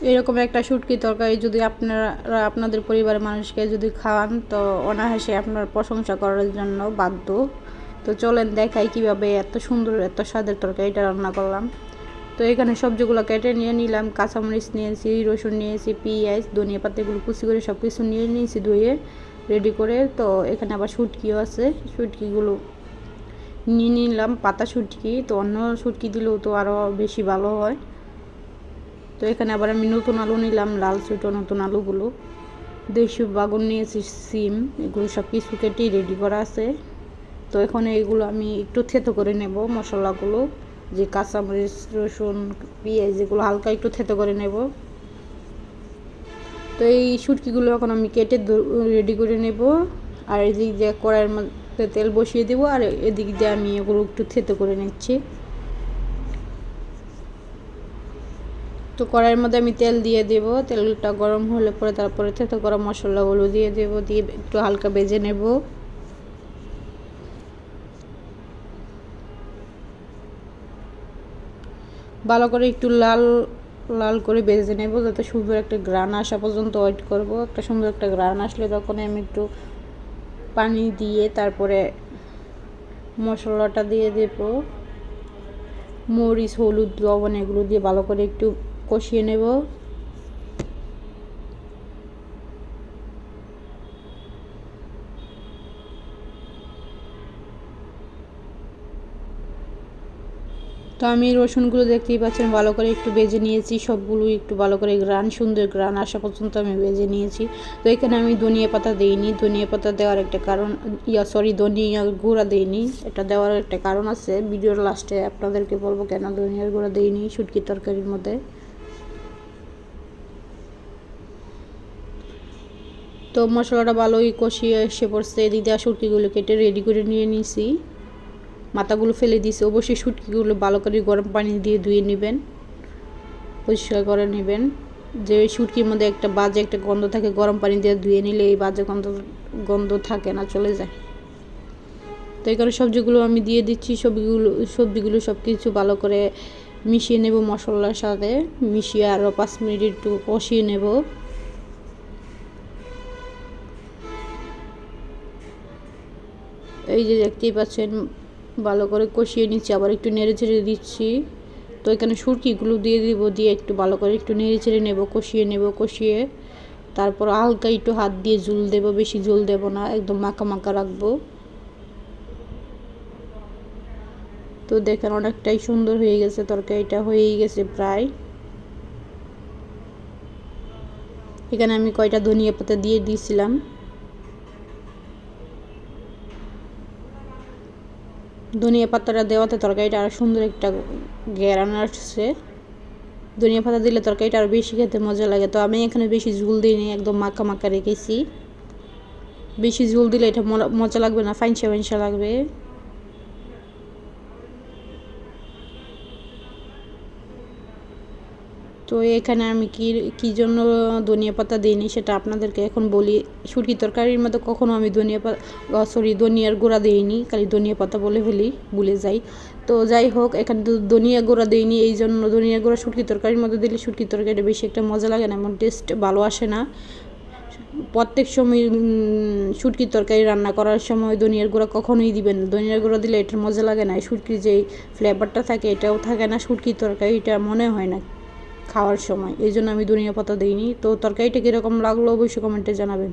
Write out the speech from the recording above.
এরকম একটা শুটকি তরকারি যদি আপনারা আপনাদের পরিবারের মানুষকে যদি খাওয়ান তো অনায়াসে আপনার প্রশংসা করার জন্য বাধ্য। তো চলেন দেখাই কিভাবে এত সুন্দর এত স্বাদের তরকারিটা রান্না করলাম। তো এখানে সবজিগুলো কেটে নিয়ে নিলাম, কাঁচামরিচ নিয়েছি, রসুন নিয়েছি, পেঁয়াজ, ধনিয়া পাতাগুলো কুচি করে সব কিছু নিয়ে নিয়েছি ধুয়ে রেডি করে। তো এখানে আবার শুটকিও আছে, শুটকিগুলো নিয়ে নিলাম, পাতা শুটকি। তো অন্য শুটকি দিলেও তো আরও বেশি ভালো হয়। তো এখানে আবার আমি নতুন আলু নিলাম, লাল ছোটো নতুন আলুগুলো, দেশি বাগুন নিয়েছি, সিম, এগুলো সব কিছু কেটে রেডি করা আছে। তো এখন এইগুলো আমি একটু থেতো করে নেব, মশলাগুলো যে কাঁচামরিচ, রসুন, পেঁয়াজ এগুলো হালকা একটু থেতো করে নেব। তো এই শুটকিগুলো এখন আমি কেটে রেডি করে নেব। আর এদিক দিয়ে কড়াইয়ের মধ্যে তেল বসিয়ে দেবো, আর এদিক দিয়ে আমি এগুলো একটু থেতো করে নিচ্ছি। তো কড়াইয়ের মধ্যে আমি তেল দিয়ে দেব, তেলটা গরম হলে পরে তারপরে থেতো করা মশলাগুলো দিয়ে দেব, দিয়ে একটু হালকা ভেজে নেব। ভালো করে একটু লাল লাল করে ভেজে নেব, যাতে সুন্দর একটা ঘ্রাণ আসা পর্যন্ত ওয়েট করব। একটা সুন্দর একটা ঘ্রাণ আসলে তখন আমি একটু পানি দিয়ে তারপরে মশলাটা দিয়ে দেব, মরিচ, হলুদ, লবণ এগুলো দিয়ে ভালো করে একটু কষিয়ে নেব। তো আমি রসুনগুলো দেখতেই পাচ্ছেন ভালো করে একটু ভেজে নিয়েছি, সবগুলো একটু ভালো করে সুন্দর ঘ্রাণ আসা পর্যন্ত আমি ভেজে নিয়েছি। তো এখানে আমি ধনিয়া পাতা দিইনি, ধনিয়া পাতা দেওয়ার একটা কারণ, ধনিয়া গুঁড়া দিইনি, এটা দেওয়ার একটা কারণ আছে, ভিডিওর লাস্টে আপনাদেরকে বলবো কেন ধনিয়ার গুঁড়া দিইনি শুটকি তরকারির মধ্যে। তো মশলাটা ভালোই কষিয়ে এসে পড়ছে, এদিক দিয়ে শুটকিগুলো কেটে রেডি করে নিয়ে নিয়েছি, মাথাগুলো ফেলে দিয়েছি। অবশ্যই শুটকিগুলো ভালো করে গরম পানি দিয়ে ধুয়ে নেবেন, পরিষ্কার করে নেবেন। যে শুটকির মধ্যে একটা বাজে একটা গন্ধ থাকে, গরম পানি দিয়ে ধুয়ে নিলে এই বাজে গন্ধ থাকে না, চলে যায়। তো এই কারণে সবজিগুলো আমি দিয়ে দিচ্ছি, সবজিগুলো সব কিছু ভালো করে মিশিয়ে নেব মশলার সাথে, মিশিয়ে আরও 5 মিনিট একটু কষিয়ে নেব। এই যে দেখতেই পাচ্ছেন ভালো করে কষিয়ে নিচ্ছি, আবার একটু নেড়ে চেড়ে দিচ্ছি। তো এখানে শুটকিগুলো দিয়ে দিব, দিয়ে একটু ভালো করে একটু নেড়ে চেড়ে নেব, কষিয়ে তারপর হালকা একটু হাত দিয়ে ঝোল দেব, বেশি ঝোল দেব না, একদম মাখা মাখা রাখবো। তো দেখেন অনেকটাই সুন্দর হয়ে গেছে, তরকারিটা হয়েই গেছে প্রায়। এখানে আমি কয়টা ধনিয়া পাতা দিয়ে দিয়েছিলাম। ধনিয়া পাতাটা দেওয়াতে তরকারিটা আরও সুন্দর একটা ঘ্রাণ আসছে। ধনিয়া পাতা দিলে তরকারিটা আরও বেশি খেতে মজা লাগে। তো আমি এখানে বেশি ঝোল দিইনি, একদম মাখা মাখা রেখেছি। বেশি ঝোল দিলে এটা মজা লাগবে না, ফাইনসা ফাইনসা লাগবে। তো এখানে আমি কী জন্য ধনিয়া পাতা দিইনি সেটা আপনাদেরকে এখন বলি। শুটকি তরকারির মধ্যে কখনো আমি ধনিয়ার গুঁড়া দিইনি, খালি ধনিয়া পাতা বলে ফেলি, ভুলে যাই। তো যাই হোক, এখানে তো ধনিয়া গুঁড়া দিইনি, এই জন্য ধনিয়া গুঁড়া শুটকি তরকারির মধ্যে দিলে শুটকি তরকারিটা বেশি একটা মজা লাগে না, এমন টেস্ট ভালো আসে না। প্রত্যেক সময় শুটকির তরকারি রান্না করার সময় ধনিয়ার গুঁড়া কখনোই দিবেন না, ধনিয়ার গুঁড়া দিলে এটার মজা লাগে না, শুটকির যেই ফ্লেভারটা থাকে এটাও থাকে না, শুটকির তরকারিটা মনে হয় না খাওয়ার সময়, এই জন্য আমি ধনিয়া পাতা দিইনি। তো তরকারিটা কীরকম লাগলো অবশ্যই কমেন্টে জানাবেন।